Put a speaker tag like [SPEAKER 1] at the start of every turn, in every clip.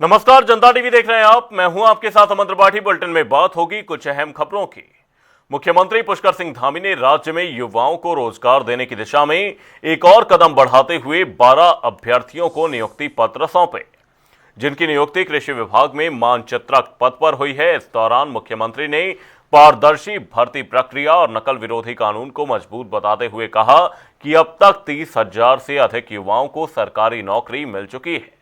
[SPEAKER 1] नमस्कार, जनता टीवी देख रहे हैं आप। मैं हूं आपके साथ अमन त्रिपाठी। बुलेटिन में बात होगी कुछ अहम खबरों की। मुख्यमंत्री पुष्कर सिंह धामी ने राज्य में युवाओं को रोजगार देने की दिशा में एक और कदम बढ़ाते हुए 12 अभ्यर्थियों को नियुक्ति पत्र सौंपे, जिनकी नियुक्ति कृषि विभाग में मानचित्रक पद पर हुई है। इस दौरान मुख्यमंत्री ने पारदर्शी भर्ती प्रक्रिया और नकल विरोधी कानून को मजबूत बताते हुए कहा कि अब तक 30,000 से अधिक युवाओं को सरकारी नौकरी मिल चुकी है।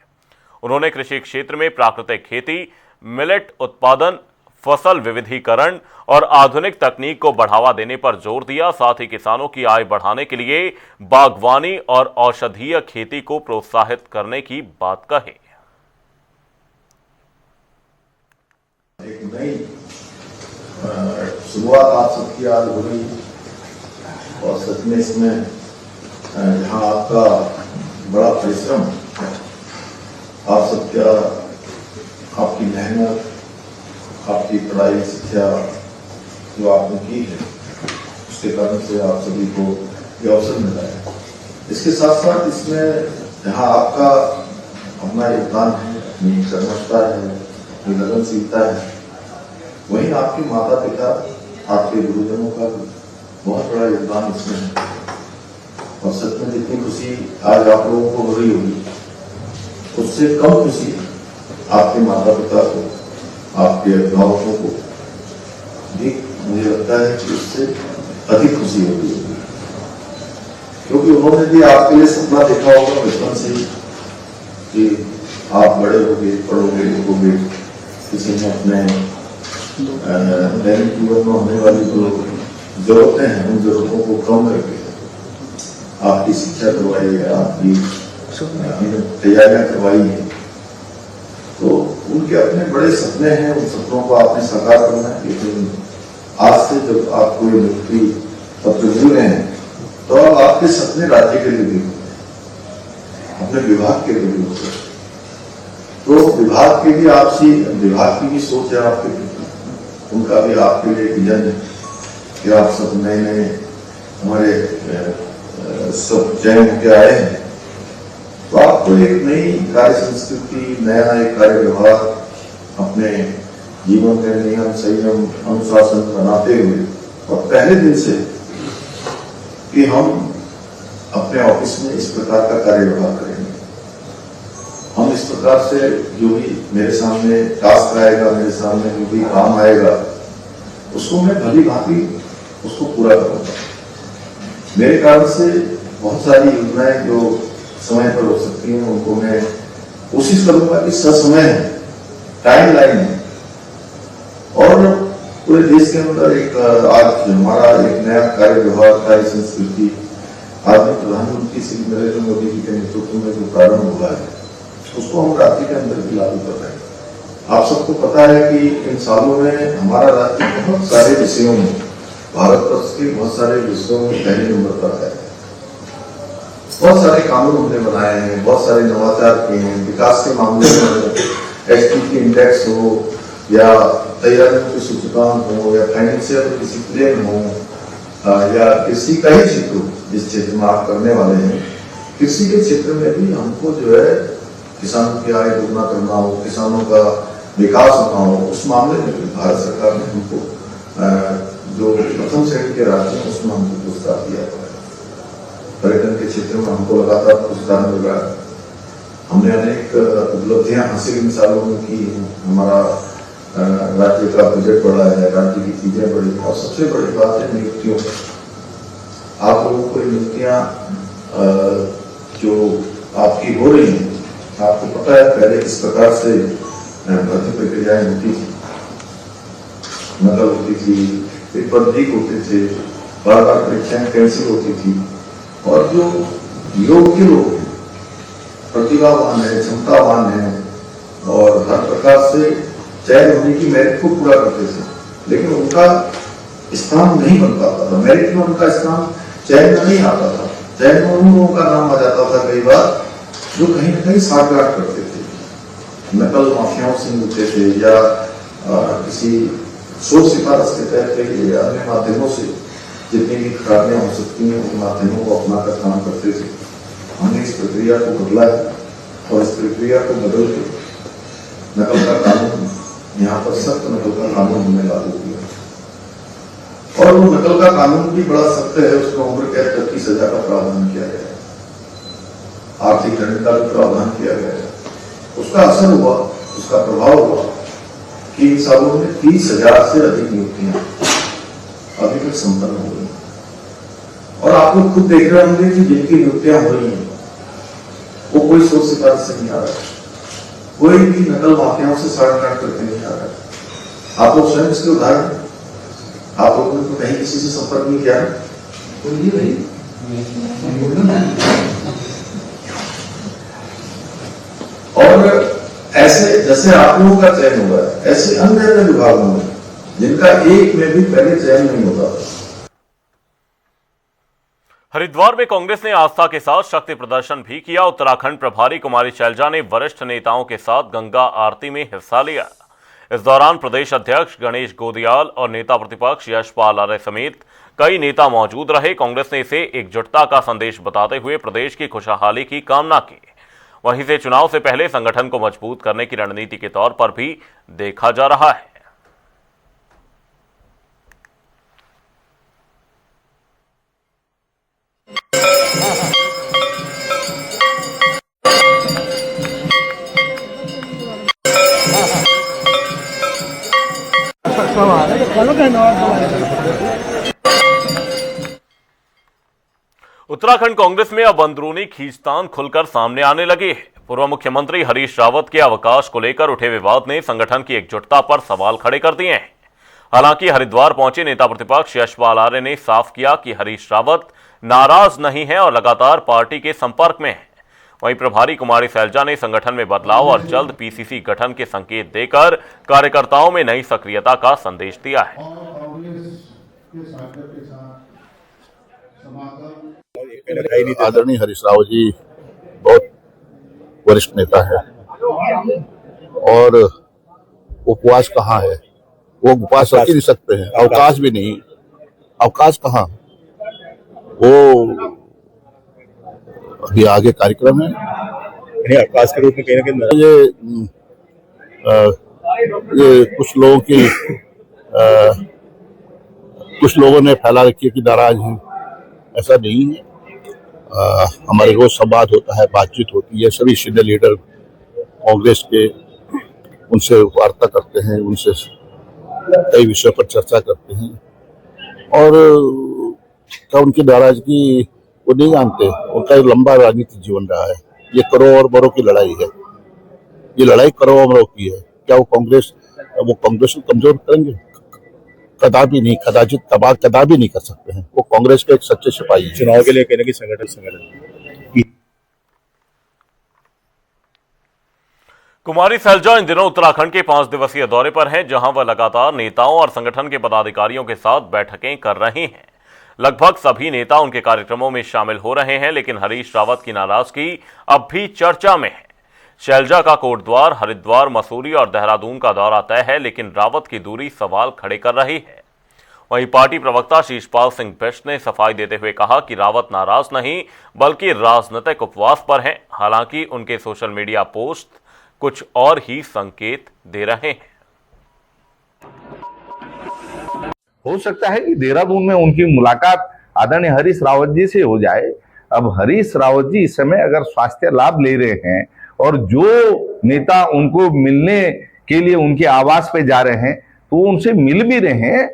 [SPEAKER 1] उन्होंने कृषि क्षेत्र में प्राकृतिक खेती, मिलेट उत्पादन, फसल विविधीकरण और आधुनिक तकनीक को बढ़ावा देने पर जोर दिया। साथ ही किसानों की आय बढ़ाने के लिए बागवानी और औषधीय खेती को प्रोत्साहित करने की बात कही।
[SPEAKER 2] एक नई शुरुआत आप सबकी आज हो रही और सच में इसमें जहाँ आपका बड़ा परिश्रम, आप सबका आपकी मेहनत, आपकी पढ़ाई शिक्षा जो आपने की है, उसके कारण से आप सभी को ये अवसर मिला है। इसके साथ साथ इसमें जहाँ आपका अपना योगदान है, अपनी कर्मठता है, अपनी लगनशीलता है, वहीं आपके माता पिता, आपके गुरुजनों का बहुत बड़ा योगदान इसमें है। और सच में जितनी खुशी आज आप लोगों को हो रही होगी, उससे कम खुशी आपके माता पिता को, आपके अभिभावकों को भी मुझे लगता है कि उससे अधिक खुशी होगी, क्योंकि उन्होंने भी आपके लिए सपना देखा होगा बचपन से कि आप बड़े होगे, पढ़ोगे, लिखोगे, किसी में अपने दैनिक जीवन में होने वाली जो जरूरतें हैं, उन जरूरतों को कम करके आपकी शिक्षा करवाई है, आपकी तैयारियां करवाई है। तो उनके अपने बड़े सपने हैं, उन सपनों को आपने साकार करना है। लेकिन आज से जब आपको ये नियुक्ति पत्र मिल रहे हैं, तो अब आपके सपने राज्य के लिए भी होते हैं, अपने विभाग के लिए भी होते हैं। तो विभाग के लिए आपसी विभाग की भी सोच है आपके प्रति, उनका भी आपके लिए विजन है कि आप सब नए नए हमारे सब चयन होकर आए हैं, तो आपको एक नई कार्य संस्कृति, नया एक कार्य व्यवहार अपने जीवन में नियम संयम अनुशासन बनाते हुए और पहले दिन से कि हम अपने ऑफिस में इस प्रकार का कार्य व्यवहार करेंगे, हम इस प्रकार से जो भी मेरे सामने टास्क आएगा, मेरे सामने जो भी काम आएगा, उसको मैं भली भांति उसको पूरा करूंगा। मेरे कारण से बहुत सारी योजनाएं जो समय पर हो सकती हैं, उनको मैं कोशिश करूंगा कि ससमय है, टाइम लाइन है। और पूरे देश के अंदर एक आज हमारा एक नया कार्य व्यवहार, कार्य संस्कृति आदरणीय प्रधानमंत्री श्री नरेंद्र मोदी जी के नेतृत्व में जो प्रारंभ हुआ है, उसको हम राज्य के अंदर भी लागू कर रहे हैं। आप सबको पता है कि इन सालों में हमारा राज्य बहुत सारे विषयों में, भारतवर्ष के बहुत सारे विषयों में पहले नंबर पर है। बहुत सारे कानून हमने बनाए हैं, बहुत सारे नवाचार किए हैं, विकास के मामले में एसडीजी इंडेक्स हो या तैयारियों के सूचकांक हो या फाइनेंशियल डिसिप्लिन हो या कृषि का ही क्षेत्र हो, जिस क्षेत्र में आप करने वाले हैं, कृषि के क्षेत्र में भी हमको जो है किसानों की आय दोगुना करना हो, किसानों का विकास होना हो, उस मामले में भी भारत सरकार ने हमको जो प्रथम श्रेणी के राज्य है उसमें हमको पुरस्कार दिया है। पर्यटन के क्षेत्र में हमको लगातार पुरस्कार मिल रहा है। हमने अनेक उपलब्धियां हासिल इन सालों में की। हमारा राज्य का बजट बढ़ा है, राज्य की चीजें बढ़ी, और सबसे बड़ी बात है नियुक्तियों। आप लोगों को नियुक्तियां जो आपकी हो रही हैं, आपको पता है पहले किस प्रकार से भर्ती प्रक्रियाएं होती थी, नकल होती थी, पेपर लीक होते थे, बार बार परीक्षाएं कैंसिल होती थी, और जो योग्य लोग प्रतिभावान है, क्षमतावान है और हर प्रकार से चयन होने की मेरिट को पूरा करते थे, लेकिन उनका स्थान नहीं बन पाता था। मेरिट में उनका स्थान चयन में नहीं आता था। चयन में उन लोगों का नाम आ जाता था कई बार जो कहीं ना कहीं साठगांठ करते थे, नकल माफियाओं से मिलते थे या किसी सोच सिफारिश के तहत या अन्य माध्यमों से जितनी भी खराबियां हो सकती हैं उन माध्यमों को अपनाकर काम करते थे। हमने इस प्रक्रिया को बदला है और इस प्रक्रिया को बदल के नकल का कानून, यहाँ पर सख्त नकल का कानून हमने लागू किया और वो नकल का कानून भी बड़ा सख्त है। उसमें उम्र कैद तक की सजा का प्रावधान किया गया है, आर्थिक दंड का भी प्रावधान किया गया है। उसका असर हुआ, उसका प्रभाव हुआ कि इन सालों में 30,000 से अधिक नियुक्तियां अभी तक संपन्न हो गई और आप लोग खुद देख रहे होंगे कि जिनकी नियुक्तियां हो रही हैं वो कोई सोच सिफारिश से नहीं आ रहा है, कोई भी नकल माफियाओं से साठ करके नहीं आ रहा है। आप लोग स्वयं इसके उदाहरण, आप लोगों ने तो कहीं किसी से संपर्क नहीं किया है, बोलिए भाई। और ऐसे जैसे आप लोगों का चयन हुआ है, ऐसे अन्य विभागों में जिनका एक में भी पहले चयन नहीं होता।
[SPEAKER 1] हरिद्वार में कांग्रेस ने आस्था के साथ शक्ति प्रदर्शन भी किया। उत्तराखंड प्रभारी कुमारी शैलजा ने वरिष्ठ नेताओं के साथ गंगा आरती में हिस्सा लिया। इस दौरान प्रदेश अध्यक्ष गणेश गोदियाल और नेता प्रतिपक्ष यशपाल आर्य समेत कई नेता मौजूद रहे। कांग्रेस ने इसे एकजुटता का संदेश बताते हुए प्रदेश की खुशहाली की कामना की। वहीं से चुनाव से पहले संगठन को मजबूत करने की रणनीति के तौर पर भी देखा जा रहा है। उत्तराखंड कांग्रेस में अब अंदरूनी खींचतान खुलकर सामने आने लगी है। पूर्व मुख्यमंत्री हरीश रावत के अवकाश को लेकर उठे विवाद ने संगठन की एकजुटता पर सवाल खड़े कर दिए हैं। हालांकि हरिद्वार पहुंचे नेता प्रतिपक्ष यशपाल आर्य ने साफ किया कि हरीश रावत नाराज नहीं है और लगातार पार्टी के संपर्क में है। वहीं प्रभारी कुमारी शैलजा ने संगठन में बदलाव और जल्द पीसीसी गठन के संकेत देकर कार्यकर्ताओं में नई सक्रियता का संदेश दिया है।
[SPEAKER 3] आदरणीय हरीश रावत जी बहुत वरिष्ठ नेता है और उपवास कहाँ है, वो उपवास रख ही नहीं सकते हैं, अवकाश भी नहीं, अवकाश कहाँ, वो अभी आगे कार्यक्रम है। अवकाश के रूप में कहीं ना कहीं ये कुछ लोगों ने फैला रखी है कि नाराज हैं, ऐसा नहीं है। हमारे रोज संवाद होता है, बातचीत होती है, सभी सीनियर लीडर कांग्रेस के उनसे वार्ता करते हैं, उनसे कई विषयों पर चर्चा करते हैं और क्या उनकी नाराजगी वो नहीं जानते। उनका एक लंबा राजनीतिक जीवन रहा है। ये करोड़ और बड़ों की लड़ाई है, ये लड़ाई करोड़ बड़ों की है। क्या वो कांग्रेस को कमजोर करेंगे? कदापि नहीं, कदापि नहीं कर सकते हैं। वो कांग्रेस के एक सच्चे सिपाही हैं।
[SPEAKER 4] चुनाव के लिए कहने की संगठन
[SPEAKER 1] कुमारी शैलजा इन दिनों उत्तराखंड के 5 दिवसीय दौरे पर हैं, जहां वह लगातार नेताओं और संगठन के पदाधिकारियों के साथ बैठकें कर रही हैं। लगभग सभी नेता उनके कार्यक्रमों में शामिल हो रहे हैं, लेकिन हरीश रावत की नाराजगी अब भी चर्चा में है। शैलजा का कोटद्वार, हरिद्वार, मसूरी और देहरादून का दौरा तय है, लेकिन रावत की दूरी सवाल खड़े कर रही है। वहीं पार्टी प्रवक्ता शीशपाल सिंह बिष्ट ने सफाई देते हुए कहा कि रावत नाराज नहीं बल्कि राजनीतिक उपवास पर हैं। हालांकि उनके सोशल मीडिया पोस्ट कुछ और ही संकेत दे रहे हैं।
[SPEAKER 5] हो सकता है कि देहरादून में उनकी मुलाकात आदरणीय हरीश रावत जी से हो जाए। अब हरीश रावत जी इस समय अगर स्वास्थ्य लाभ ले रहे हैं और जो नेता उनको मिलने के लिए उनके आवास पे जा रहे हैं तो उनसे मिल भी रहे हैं।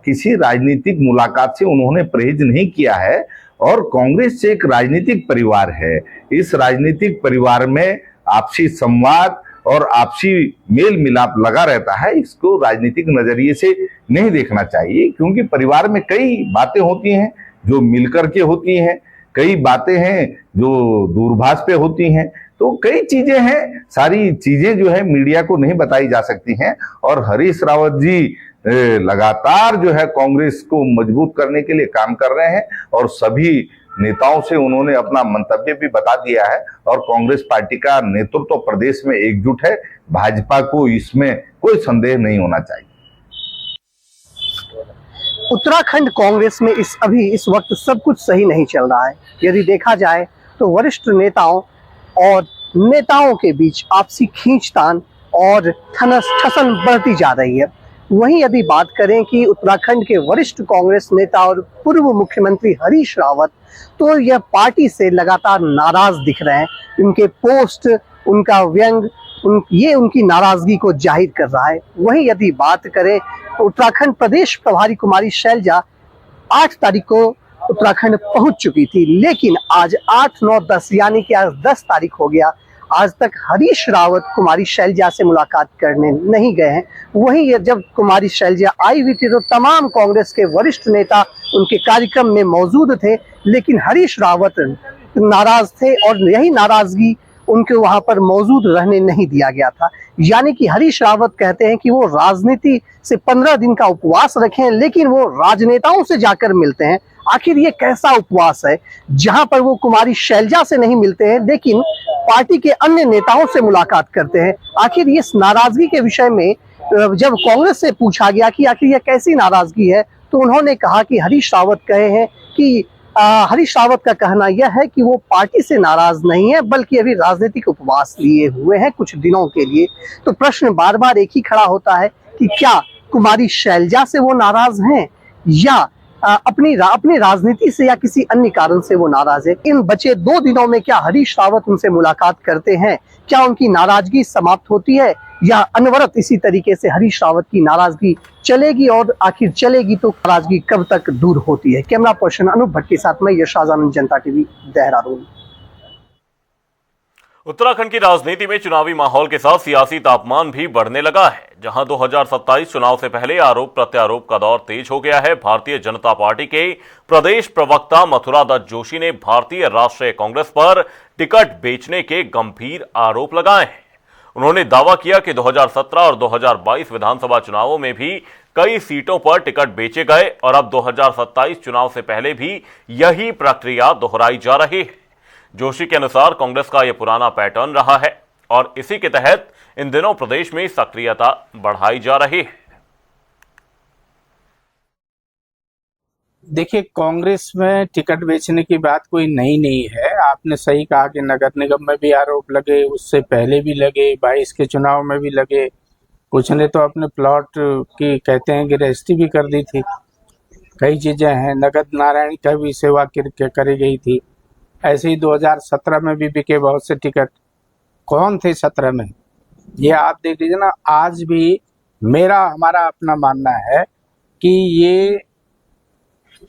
[SPEAKER 5] किसी राजनीतिक मुलाकात से उन्होंने परहेज नहीं किया है और कांग्रेस एक राजनीतिक परिवार है। इस राजनीतिक परिवार में आपसी संवाद और आपसी मेल मिलाप लगा रहता है। इसको राजनीतिक नजरिए से नहीं देखना चाहिए, क्योंकि परिवार में कई बातें होती हैं जो मिलकर के होती हैं, कई बातें हैं जो दूरभाष पे होती हैं। तो कई चीजें हैं, सारी चीजें जो है मीडिया को नहीं बताई जा सकती हैं। और हरीश रावत जी लगातार जो है कांग्रेस को मजबूत करने के लिए काम कर रहे हैं और सभी नेताओं से उन्होंने अपना मंतव्य भी बता दिया है और कांग्रेस पार्टी का नेतृत्व प्रदेश में एकजुट है। भाजपा को इसमें कोई संदेह नहीं होना चाहिए।
[SPEAKER 6] उत्तराखंड कांग्रेस में इस वक्त सब कुछ सही नहीं चल रहा है। यदि देखा जाए तो वरिष्ठ नेताओं और नेताओं के बीच आपसी खींचतान और ठसन बढ़ती जा रही है। वहीं यदि बात करें कि उत्तराखंड के वरिष्ठ कांग्रेस नेता और पूर्व मुख्यमंत्री हरीश रावत, तो यह पार्टी से लगातार नाराज दिख रहे हैं। उनके पोस्ट, उनका व्यंग, ये उनकी नाराजगी को जाहिर कर रहा है। वहीं यदि बात करें उत्तराखंड प्रदेश प्रभारी कुमारी शैलजा 8 तारीख को उत्तराखंड पहुंच चुकी थी, लेकिन आज 8, 9, 10 यानी कि आज 10 तारीख हो गया, आज तक हरीश रावत कुमारी शैलजा से मुलाकात करने नहीं गए हैं। वहीं ये जब कुमारी शैलजा आई हुई थी तो तमाम कांग्रेस के वरिष्ठ नेता उनके कार्यक्रम में मौजूद थे, लेकिन हरीश रावत नाराज थे और यही नाराजगी उनको वहां पर मौजूद रहने नहीं दिया गया था। यानी कि हरीश रावत कहते हैं कि वो राजनीति से 15 दिन का उपवास रखें, लेकिन वो राजनेताओं से जाकर मिलते हैं। आखिर ये कैसा उपवास है जहां पर वो कुमारी शैलजा से नहीं मिलते हैं लेकिन पार्टी के अन्य नेताओं से मुलाकात करते हैं? आखिर इस नाराजगी के विषय में जब कांग्रेस से पूछा गया कि आखिर यह कैसी नाराजगी है, तो उन्होंने कहा कि हरीश रावत कहे हैं कि हरीश रावत का कहना यह है कि वो पार्टी से नाराज नहीं है, बल्कि अभी राजनीतिक उपवास लिए हुए हैं कुछ दिनों के लिए। तो प्रश्न बार बार एक ही खड़ा होता है कि क्या कुमारी शैलजा से वो नाराज हैं या अपनी राजनीति से या किसी अन्य कारण से वो नाराज है? इन बचे 2 दिनों में क्या हरीश रावत उनसे मुलाकात करते हैं? क्या उनकी नाराजगी समाप्त होती है या अनवरत इसी तरीके से हरीश रावत की नाराजगी चलेगी? और आखिर चलेगी तो नाराजगी कब तक दूर होती है? कैमरा पर्सन अनूप भट्ट के साथ मैं यश आनंद, जनता टीवी, देहरादून।
[SPEAKER 1] उत्तराखंड की राजनीति में चुनावी माहौल के साथ सियासी तापमान भी बढ़ने लगा है। जहां 2027 चुनाव से पहले आरोप प्रत्यारोप का दौर तेज हो गया है। भारतीय जनता पार्टी के प्रदेश प्रवक्ता मथुरा दत्त जोशी ने भारतीय राष्ट्रीय कांग्रेस पर टिकट बेचने के गंभीर आरोप लगाए हैं। उन्होंने दावा किया कि 2017 और 2022 विधानसभा चुनावों में भी कई सीटों पर टिकट बेचे गए और अब 2027 चुनाव से पहले भी यही प्रक्रिया दोहराई जा रही है। जोशी के अनुसार कांग्रेस का यह पुराना पैटर्न रहा है और इसी के तहत इन दिनों प्रदेश में सक्रियता बढ़ाई जा रही है।
[SPEAKER 7] देखिए, कांग्रेस में टिकट बेचने की बात कोई नई नहीं है। आपने सही कहा कि नगर निगम में भी आरोप लगे, उससे पहले भी लगे, 22 के चुनाव में भी लगे। कुछ ने तो अपने प्लॉट की कहते हैं कि रजिस्ट्री भी कर दी थी। कई चीजें हैं, नगद नारायण का भी सेवा करी गई थी। ऐसे ही 2017 में भी बिके बहुत से टिकट। कौन थे 17 में, ये आप देख लीजिए ना। आज भी हमारा अपना मानना है कि ये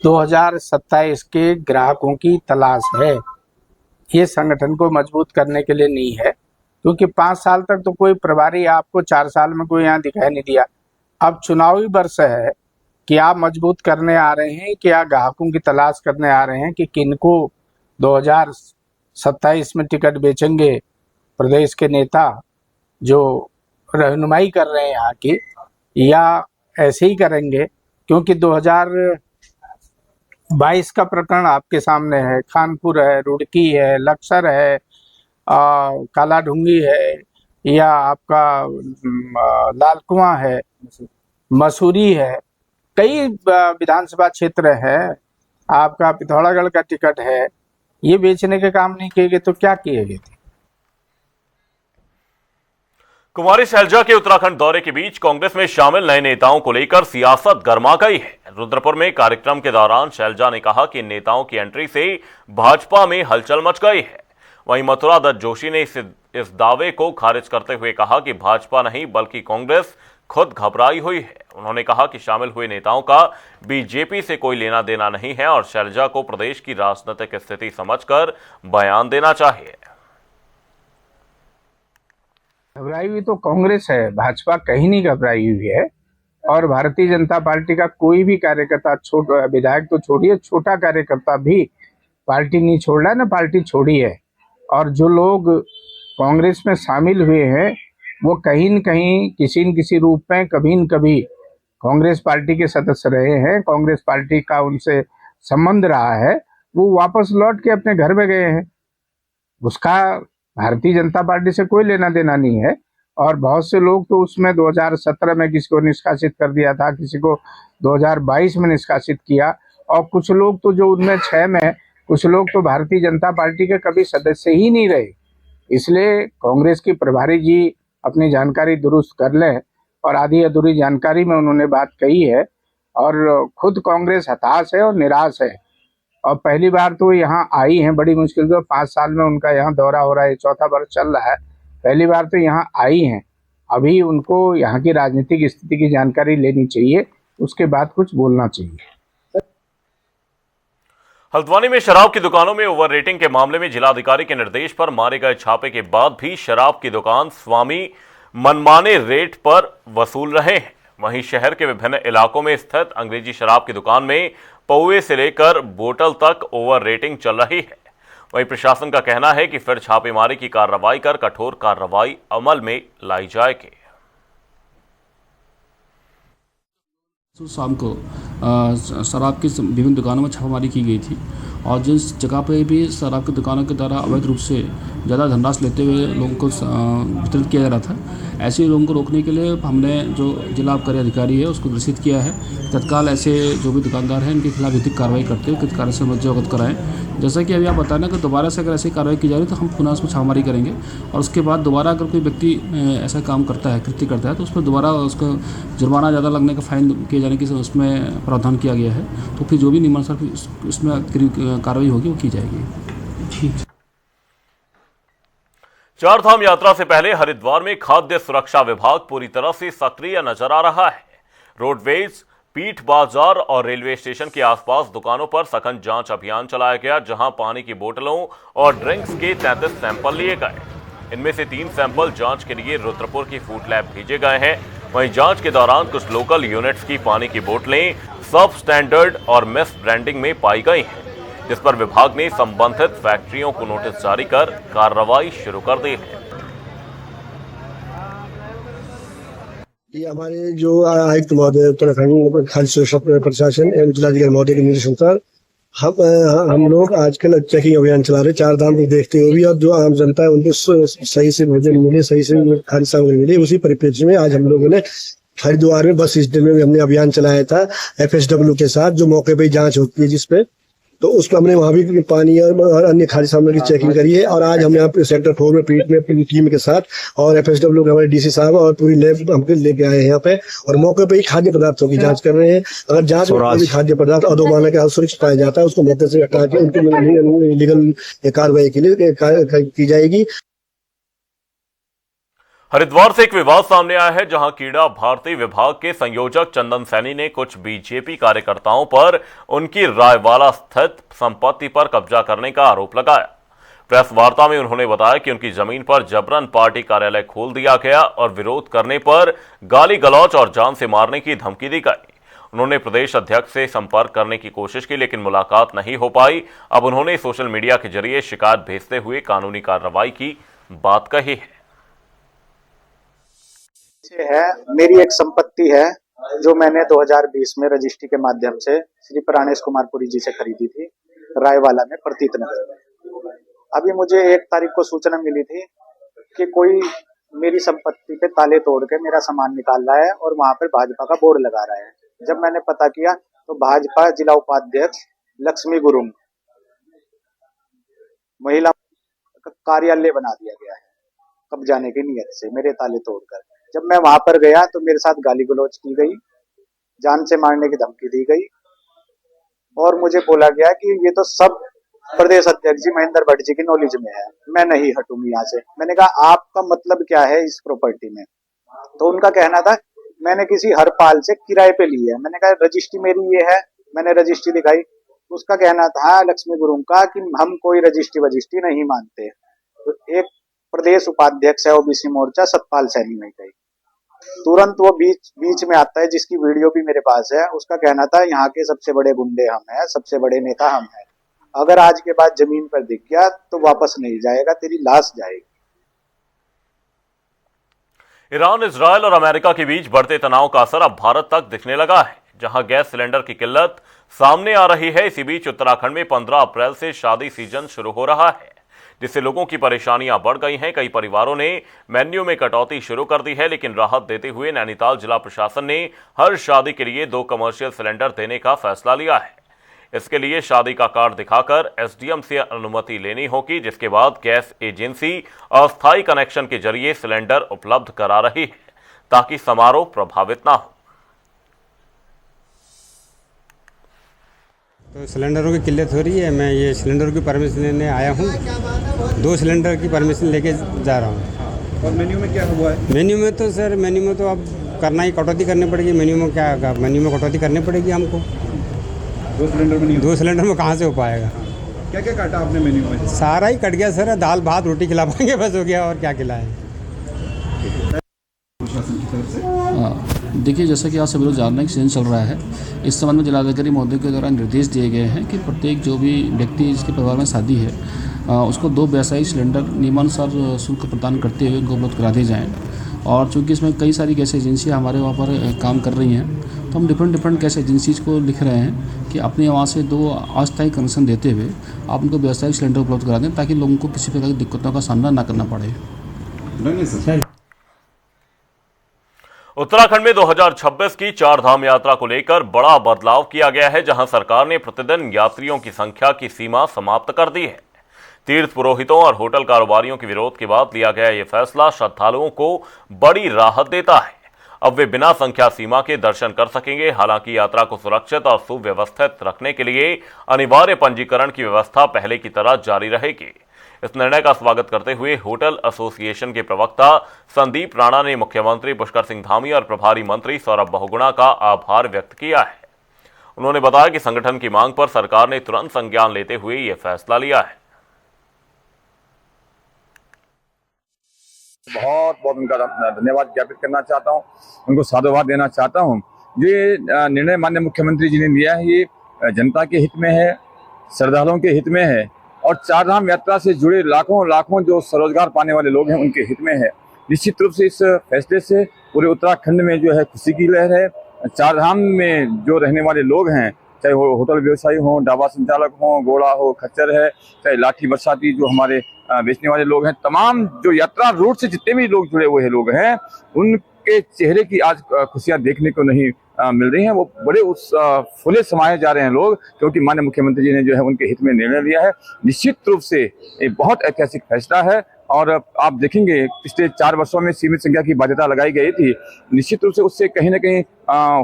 [SPEAKER 7] 2027 के ग्राहकों की तलाश है। ये संगठन को मजबूत करने के लिए नहीं है, क्योंकि 5 साल तक तो कोई प्रभारी आपको 4 साल में कोई यहाँ दिखाई नहीं दिया। अब चुनावी वर्ष है कि आप मजबूत करने आ रहे हैं, कि आप ग्राहकों की तलाश करने आ रहे हैं कि किनको 2027 में टिकट बेचेंगे प्रदेश के नेता जो रहनुमाई कर रहे हैं यहाँ की, या ऐसे ही करेंगे? क्योंकि 2022 का प्रकरण आपके सामने है। खानपुर है, रुड़की है, लक्सर है, कालाढूंगी है, या आपका लालकुआं है, मसूरी है, कई विधानसभा क्षेत्र है। आपका पिथौरागढ़ का टिकट है। ये बेचने के काम नहीं किए गए तो क्या किए गए थे?
[SPEAKER 1] कुमारी शैलजा के उत्तराखंड दौरे के बीच कांग्रेस में शामिल नए नेताओं को लेकर सियासत गर्मा गई है। रुद्रपुर में कार्यक्रम के दौरान शैलजा ने कहा कि नेताओं की एंट्री से भाजपा में हलचल मच गई है। वहीं मथुरा दत्त जोशी ने इस दावे को खारिज करते हुए कहा कि भाजपा नहीं बल्कि कांग्रेस खुद घबराई हुई है। उन्होंने कहा कि शामिल हुए नेताओं का बीजेपी से कोई लेना देना नहीं है और शैलजा को प्रदेश की राजनीतिक स्थिति समझकर बयान देना चाहिए।
[SPEAKER 7] घबराई हुई तो कांग्रेस है, भाजपा कहीं नहीं घबराई हुई है। और भारतीय जनता पार्टी का कोई भी कार्यकर्ता, विधायक तो छोड़िए, छोटा कार्यकर्ता भी पार्टी नहीं छोड़ रहा है ना, पार्टी छोड़ी है। और जो लोग कांग्रेस में शामिल हुए हैं वो कहीं न कहीं किसी न किसी रूप में कभी न कभी कांग्रेस पार्टी के सदस्य रहे हैं, कांग्रेस पार्टी का उनसे संबंध रहा है, वो वापस लौट के अपने घर में गए हैं। उसका भारतीय जनता पार्टी से कोई लेना देना नहीं है। और बहुत से लोग तो उसमें 2017 में किसी को निष्कासित कर दिया था, किसी को 2022 में निष्कासित किया, और कुछ लोग तो जो उनमें 6 में, कुछ लोग तो भारतीय जनता पार्टी के कभी सदस्य ही नहीं रहे। इसलिए कांग्रेस की प्रभारी जी अपनी जानकारी दुरुस्त कर लें, और आधी अधूरी जानकारी में उन्होंने बात कही है, और खुद कांग्रेस हताश है और निराश है। और पहली बार तो यहाँ आई हैं, बड़ी मुश्किल से 5 साल में उनका यहाँ दौरा हो रहा है, 4था वर्ष चल रहा है, पहली बार तो यहाँ आई हैं। अभी उनको यहाँ की राजनीतिक स्थिति की जानकारी लेनी चाहिए, उसके बाद कुछ बोलना चाहिए।
[SPEAKER 1] हल्द्वानी में शराब की दुकानों में ओवर रेटिंग के मामले में जिलाधिकारी के निर्देश पर मारे गए छापे के बाद भी शराब की दुकान स्वामी मनमाने रेट पर वसूल रहे हैं। वहीं शहर के विभिन्न इलाकों में स्थित अंग्रेजी शराब की दुकान में पौवे से लेकर बोतल तक ओवर रेटिंग चल रही है। वहीं प्रशासन का कहना है कि फिर छापेमारी की कार्रवाई कर कठोर कार्रवाई अमल में लाई जाएगी।
[SPEAKER 8] तो शाम को शराब की विभिन्न दुकानों में छापामारी की गई थी, और जिस जगह पे भी शराब की दुकानों के द्वारा अवैध रूप से ज़्यादा धनराशि लेते हुए लोगों को वितरित किया जा रहा था, ऐसे लोगों को रोकने के लिए हमने जो जिला आबकारी अधिकारी है उसको निर्देशित किया है, तत्काल ऐसे जो भी दुकानदार हैं इनके खिलाफ विधिक कार्रवाई करते हुए कृत कार्य से अवगत कराएं। जैसा कि अभी आप बताना कि दोबारा से अगर ऐसी कार्रवाई की जा रही है तो हम पुनः उसमें छापामारी करेंगे, और उसके बाद दोबारा अगर कोई व्यक्ति ऐसा काम करता है, कृत्य करता है, तो उस पर दोबारा उसका जुर्माना ज़्यादा लगने का फाइन किए जाने की उसमें प्रावधान किया गया है। तो फिर जो भी नियमानुसार उसमें कार्रवाई होगी वो की जाएगी। ठीक।
[SPEAKER 1] चारधाम यात्रा से पहले हरिद्वार में खाद्य सुरक्षा विभाग पूरी तरह से सक्रिय नजर आ रहा है। रोडवेज, पीठ बाजार और रेलवे स्टेशन के आसपास दुकानों पर सघन जांच अभियान चलाया गया, जहां पानी की बोतलों और ड्रिंक्स के 33 सैंपल लिए गए। इनमें से 3 सैंपल जांच के लिए रुद्रपुर की फूड लैब भेजे गए हैं। वहीं जांच के दौरान कुछ लोकल यूनिट्स की पानी की बोतलें सब स्टैंडर्ड और मिस ब्रांडिंग में पाई गई हैं, जिस पर विभाग ने संबंधित फैक्ट्रियों को नोटिस जारी कर कार्रवाई शुरू कर दी है।
[SPEAKER 9] ये हमारे जो आयुक्त महोदय उत्तराखंड खाद्य सुरक्षा प्रशासन एवं जिलाधिकारी महोदय के निर्देशानुसार हम लोग आजकल चेकिंग अभियान चला रहे, 4 धाम को देखते हुए भी, और जो आम जनता है उनको सही से भोजन मिले, सही से खाद्य सामग्री मिले, उसी परिप्रेक्ष्य में आज हम लोगों ने हरिद्वार में बस स्टैंड में हमने अभियान चलाया था FSW के साथ, जो मौके पर जाँच होती है जिसपे, तो उसको हमने वहां भी पानी और अन्य खाद्य सामग्री की चेकिंग करी है। और आज हमने यहाँ पे सेक्टर 4 में पीठ में पूरी टीम के साथ और FSW के हमारे DC साहब और पूरी लैब हमको लेके आए हैं यहाँ पे, और मौके पे ही खाद्य पदार्थों की जांच कर रहे हैं। अगर जांच में कोई खाद्य पदार्थ अधोमानक के सुरक्षित पाया जाता है उसको मौके से हटा के उनकी लीगल कार्रवाई के लिए की जाएगी।
[SPEAKER 1] हरिद्वार से एक विवाद सामने आया है, जहां कीड़ा भारती विभाग के संयोजक चंदन सैनी ने कुछ बीजेपी कार्यकर्ताओं पर उनकी रायवाला स्थित संपत्ति पर कब्जा करने का आरोप लगाया। प्रेस वार्ता में उन्होंने बताया कि उनकी जमीन पर जबरन पार्टी कार्यालय खोल दिया गया और विरोध करने पर गाली गलौच और जान से मारने की धमकी दी गई। उन्होंने प्रदेश अध्यक्ष से संपर्क करने की कोशिश की, लेकिन मुलाकात नहीं हो पाई। अब उन्होंने सोशल मीडिया के जरिए शिकायत भेजते हुए कानूनी कार्रवाई की बात कही है।
[SPEAKER 10] मेरी एक संपत्ति है जो मैंने 2020 में रजिस्ट्री के माध्यम से श्री प्राणेश कुमार पुरी जी से खरीदी थी, रायवाला में, प्रतीत नगर में। अभी मुझे 1 तारीख को सूचना मिली थी कि कोई मेरी संपत्ति पे ताले तोड़ के मेरा सामान निकाल रहा है और वहां पर भाजपा का बोर्ड लगा रहा है। जब मैंने पता किया तो भाजपा जिला उपाध्यक्ष लक्ष्मी गुरुंग महिला कार्यालय बना दिया गया है कब्जाने की नीयत से, मेरे ताले तोड़कर। जब मैं वहां पर गया तो मेरे साथ गाली गलौज की गई, जान से मारने की धमकी दी गई, और मुझे बोला गया कि ये तो सब प्रदेश अध्यक्ष जी महेंद्र भट्ट जी की नॉलेज में है, मैं नहीं हटूंगी यहाँ से। मैंने कहा आपका मतलब क्या है इस प्रॉपर्टी में? तो उनका कहना था मैंने किसी हरपाल से किराए पे ली है। मैंने कहा रजिस्ट्री मेरी ये है, मैंने रजिस्ट्री दिखाई। उसका कहना था लक्ष्मी गुरुंग का कि हम कोई रजिस्ट्री नहीं मानते। तो एक प्रदेश उपाध्यक्ष है ओबीसी मोर्चा सतपाल सैनी में गई, तुरंत वो बीच में आता है, जिसकी वीडियो भी मेरे पास है। उसका कहना था यहाँ के सबसे बड़े गुंडे हम हैं, सबसे बड़े नेता हम हैं, अगर आज के बाद जमीन पर दिख गया तो वापस नहीं जाएगा, तेरी लाश जाएगी।
[SPEAKER 1] ईरान, इजरायल और अमेरिका के बीच बढ़ते तनाव का असर अब भारत तक दिखने लगा है, जहां गैस सिलेंडर की किल्लत सामने आ रही है। इसी बीच उत्तराखंड में 15 अप्रैल से शादी सीजन शुरू हो रहा है, जिससे लोगों की परेशानियां बढ़ गई हैं। कई परिवारों ने मेन्यू में कटौती शुरू कर दी है, लेकिन राहत देते हुए नैनीताल जिला प्रशासन ने हर शादी के लिए 2 कमर्शियल सिलेंडर देने का फैसला लिया है। इसके लिए शादी का कार्ड दिखाकर एसडीएम से अनुमति लेनी होगी, जिसके बाद गैस एजेंसी अस्थायी कनेक्शन के जरिए सिलेंडर उपलब्ध करा रही है ताकि समारोह प्रभावित ना हो।
[SPEAKER 11] तो सिलेंडरों की किल्लत हो रही है। मैं ये सिलेंडर की परमिशन लेने आया हूँ, 2 सिलेंडर की परमिशन लेके जा रहा हूँ।
[SPEAKER 4] और मेन्यू में क्या हुआ है?
[SPEAKER 11] मेन्यू में तो सर मेन्यू में तो अब करना ही, कटौती करनी पड़ेगी। मेन्यू में क्या होगा, मेन्यू में कटौती करनी पड़ेगी हमको।
[SPEAKER 4] 2 सिलेंडर में नहीं?
[SPEAKER 11] 2 सिलेंडर में कहाँ से हो पाएगा?
[SPEAKER 4] क्या क्या काटा आपने मेन्यू में?
[SPEAKER 11] सारा ही कट गया सर, दाल भात रोटी खिला पाएंगे बस, हो गया, और क्या खिलाएं।
[SPEAKER 8] देखिए, जैसा कि आप सभी लोग जान रहे हैं कि सीजन चल रहा है, इस संबंध में जिलाधिकारी महोदय के द्वारा निर्देश दिए गए हैं कि प्रत्येक जो भी व्यक्ति जिसके परिवार में शादी है उसको 2 व्यावसायिक सिलेंडर नियमानुसार शुल्क प्रदान करते हुए उनको उपलब्ध करा दिए जाएँ। और चूँकि इसमें कई सारी गैस एजेंसियाँ हमारे वहाँ पर काम कर रही हैं, तो हम डिफरेंट गैस एजेंसीज को लिख रहे हैं कि अपने वहाँ से 2 अस्थायी कनेक्शन देते हुए आप उनको व्यावसायिक सिलेंडर उपलब्ध करा दें ताकि लोगों को किसी प्रकार की दिक्कतों का सामना ना करना पड़े।
[SPEAKER 1] उत्तराखंड में 2026 की 4 धाम यात्रा को लेकर बड़ा बदलाव किया गया है, जहां सरकार ने प्रतिदिन यात्रियों की संख्या की सीमा समाप्त कर दी है। तीर्थ पुरोहितों और होटल कारोबारियों के विरोध के बाद लिया गया यह फैसला श्रद्धालुओं को बड़ी राहत देता है। अब वे बिना संख्या सीमा के दर्शन कर सकेंगे। हालांकि यात्रा को सुरक्षित और सुव्यवस्थित रखने के लिए अनिवार्य पंजीकरण की व्यवस्था पहले की तरह जारी रहेगी। इस निर्णय का स्वागत करते हुए होटल एसोसिएशन के प्रवक्ता संदीप राणा ने मुख्यमंत्री पुष्कर सिंह धामी और प्रभारी मंत्री सौरभ बहुगुणा का आभार व्यक्त किया है। उन्होंने बताया कि संगठन की मांग पर सरकार ने तुरंत संज्ञान लेते हुए यह फैसला लिया है।
[SPEAKER 5] बहुत बहुत उनका धन्यवाद ज्ञापित करना चाहता हूं, उनको साधुवाद देना चाहता हूं। ये निर्णय माननीय मुख्यमंत्री जी ने लिया है, ये जनता के हित में है, श्रद्धालुओं के हित में है और 4 धाम यात्रा से जुड़े लाखों जो स्वरोजगार पाने वाले लोग हैं उनके हित में है। निश्चित रूप से इस फैसले से पूरे उत्तराखंड में जो है खुशी की लहर है। 4 धाम में जो रहने वाले लोग हैं, चाहे वो होटल व्यवसायी हों, ढाबा संचालक हों, घोड़ा हो, खच्चर है, चाहे लाठी बरसाती जो हमारे बेचने वाले लोग हैं, तमाम जो यात्रा रूट से जितने भी लोग जुड़े हुए लोग हैं, उनके चेहरे की आज खुशियां देखने को नहीं मिल रही हैं। वो बड़े फुले समाये जा रहे हैं लोग, क्योंकि माननीय मुख्यमंत्री जी ने जो है उनके हित में निर्णय लिया है। निश्चित रूप से ये बहुत ऐतिहासिक फैसला है और आप देखेंगे पिछले 4 वर्षों में सीमित संख्या की बाध्यता लगाई गई थी। निश्चित रूप से उससे कहीं ना कहीं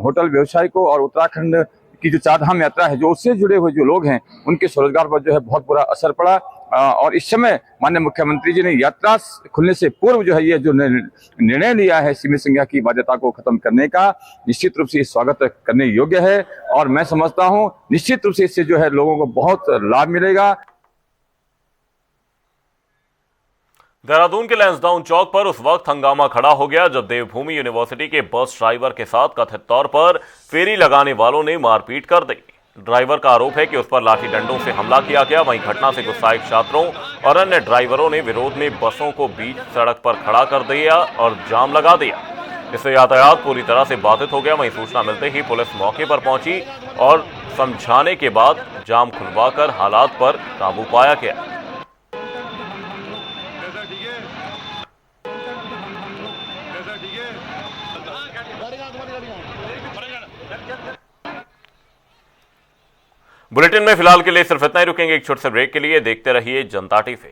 [SPEAKER 5] होटल व्यवसाय को और उत्तराखंड की जो 4 धाम यात्रा है, जो उससे जुड़े हुए जो लोग हैं, उनके स्वरोजगार पर जो है बहुत बुरा असर पड़ा। और इस समय माननीय मुख्यमंत्री जी ने यात्रा खुलने से पूर्व जो है ये जो निर्णय लिया है सीमित संख्या की बाध्यता को खत्म करने का, निश्चित रूप से स्वागत करने योग्य है और मैं समझता हूं निश्चित रूप से इससे जो है लोगों को बहुत लाभ मिलेगा।
[SPEAKER 1] देहरादून के लैंसडाउन चौक पर उस वक्त हंगामा खड़ा हो गया जब देवभूमि यूनिवर्सिटी के बस ड्राइवर के साथ कथित तौर पर फेरी लगाने वालों ने मारपीट कर दी। ड्राइवर का आरोप है कि उस पर लाठी डंडों से हमला किया गया। वहीं घटना से गुस्साए छात्रों और अन्य ड्राइवरों ने विरोध में बसों को बीच सड़क पर खड़ा कर दिया और जाम लगा दिया। इससे यातायात पूरी तरह से बाधित हो गया। वहीं सूचना मिलते ही पुलिस मौके पर पहुंची और समझाने के बाद जाम खुलवाकर हालात पर काबू पाया गया। बुलेटिन में फिलहाल के लिए सिर्फ इतना ही। रुकेंगे एक छोटे से ब्रेक के लिए। देखते रहिए जनता टीवी।